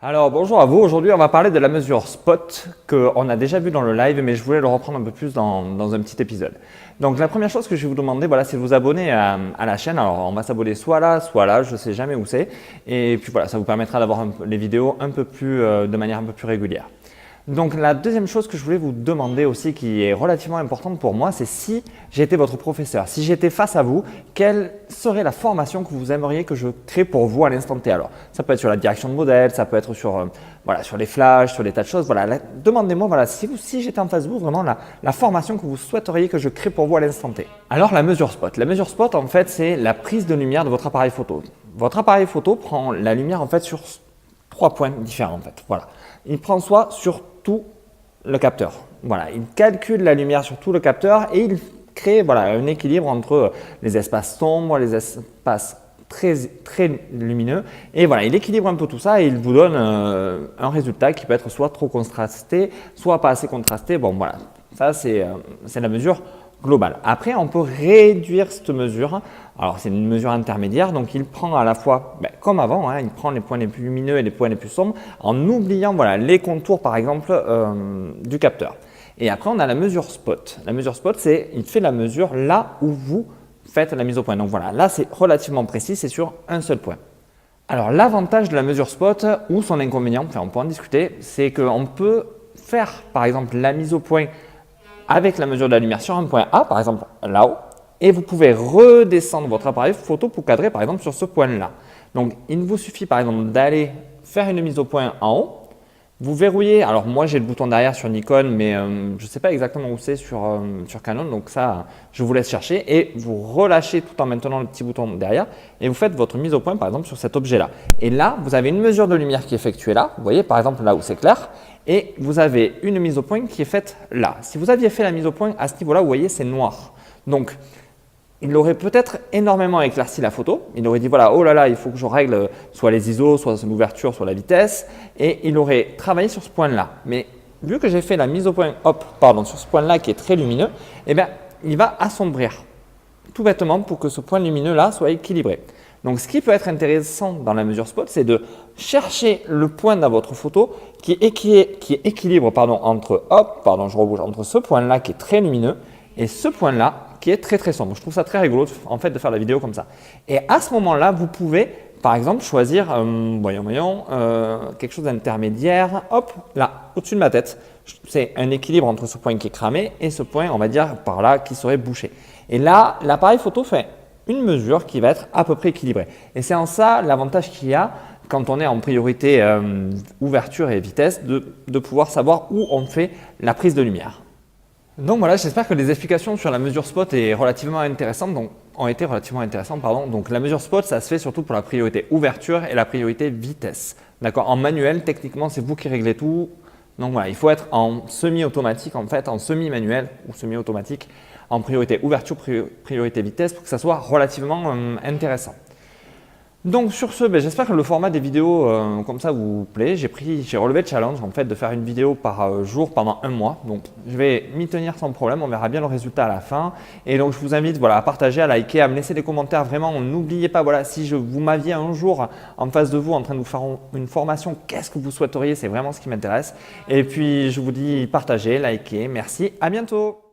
Alors bonjour à vous, aujourd'hui on va parler de la mesure spot qu'on a déjà vu dans le live mais je voulais le reprendre un peu plus dans un petit épisode. Donc la première chose que je vais vous demander, voilà, c'est de vous abonner à la chaîne. Alors on va s'abonner soit là, je ne sais jamais où c'est. Et puis voilà, ça vous permettra d'avoir les vidéos un peu plus, de manière un peu plus régulière. Donc la deuxième chose que je voulais vous demander aussi qui est relativement importante pour moi, c'est si j'étais votre professeur, si j'étais face à vous, quelle serait la formation que vous aimeriez que je crée pour vous à l'instant T. Alors ça peut être sur la direction de modèle, ça peut être sur, voilà, sur les flashs, sur des tas de choses. Voilà, demandez-moi voilà, si j'étais en face de vous, vraiment la formation que vous souhaiteriez que je crée pour vous à l'instant T. Alors la mesure spot. La mesure spot en fait c'est la prise de lumière de votre appareil photo. Votre appareil photo prend la lumière en fait sur 3 points différents en fait. Voilà. Il prend soit sur tout le capteur. Voilà, il calcule la lumière sur tout le capteur et il crée voilà, un équilibre entre les espaces sombres, les espaces très lumineux. Et voilà, il équilibre un peu tout ça et il vous donne un résultat qui peut être soit trop contrasté, soit pas assez contrasté. Bon, voilà, ça c'est la mesure globale. Après, on peut réduire cette mesure. Alors, c'est une mesure intermédiaire, donc il prend à la fois, comme avant, il prend les points les plus lumineux et les points les plus sombres en oubliant voilà, les contours, par exemple, du capteur. Et après, on a la mesure spot. La mesure spot, c'est il fait la mesure là où vous faites la mise au point. Donc voilà, là, c'est relativement précis, c'est sur un seul point. Alors, l'avantage de la mesure spot ou son inconvénient, enfin, on peut en discuter, c'est qu'on peut faire, par exemple, la mise au point avec la mesure de la lumière sur un point A, par exemple là-haut, et vous pouvez redescendre votre appareil photo pour cadrer par exemple sur ce point-là. Donc il vous suffit par exemple d'aller faire une mise au point en haut, vous verrouillez, alors moi j'ai le bouton derrière sur Nikon, mais je ne sais pas exactement où c'est sur Canon, donc ça je vous laisse chercher, et vous relâchez tout en maintenant le petit bouton derrière, et vous faites votre mise au point par exemple sur cet objet-là. Et là, vous avez une mesure de lumière qui est effectuée là, vous voyez par exemple là où c'est clair, et vous avez une mise au point qui est faite là. Si vous aviez fait la mise au point à ce niveau-là, vous voyez c'est noir. Donc il aurait peut-être énormément éclairci la photo. Il aurait dit voilà, oh là là, il faut que je règle soit les ISO, soit l'ouverture, soit la vitesse. Et il aurait travaillé sur ce point-là. Mais vu que j'ai fait la mise au point sur ce point-là qui est très lumineux, eh bien, il va assombrir tout bêtement pour que ce point lumineux-là soit équilibré. Donc, ce qui peut être intéressant dans la mesure spot, c'est de chercher le point dans votre photo qui équilibre entre, entre ce point-là qui est très lumineux et ce point-là qui est très sombre. Je trouve ça très rigolo en fait de faire la vidéo comme ça. Et à ce moment-là, vous pouvez par exemple choisir, quelque chose d'intermédiaire, hop, là, au-dessus de ma tête. C'est un équilibre entre ce point qui est cramé et ce point, on va dire, par là, qui serait bouché. Et là, l'appareil photo fait une mesure qui va être à peu près équilibrée. Et c'est en ça l'avantage qu'il y a quand on est en priorité ouverture et vitesse de pouvoir savoir où on fait la prise de lumière. Donc voilà, j'espère que les explications sur la mesure spot ont été relativement intéressantes. Donc la mesure spot, ça se fait surtout pour la priorité ouverture et la priorité vitesse. D'accord. En manuel, techniquement, c'est vous qui réglez tout. Donc voilà, il faut être en semi-automatique en fait, en semi-manuel ou semi-automatique, en priorité ouverture, priorité vitesse pour que ça soit relativement intéressant. Donc sur ce, j'espère que le format des vidéos comme ça vous plaît. J'ai relevé le challenge en fait de faire une vidéo par jour pendant un mois. Donc je vais m'y tenir sans problème, on verra bien le résultat à la fin. Et donc je vous invite voilà, à partager, à liker, à me laisser des commentaires. Vraiment, n'oubliez pas, voilà, si vous m'aviez un jour en face de vous en train de vous faire une formation, qu'est-ce que vous souhaiteriez? C'est vraiment ce qui m'intéresse. Et puis je vous dis partagez, likez, merci, à bientôt.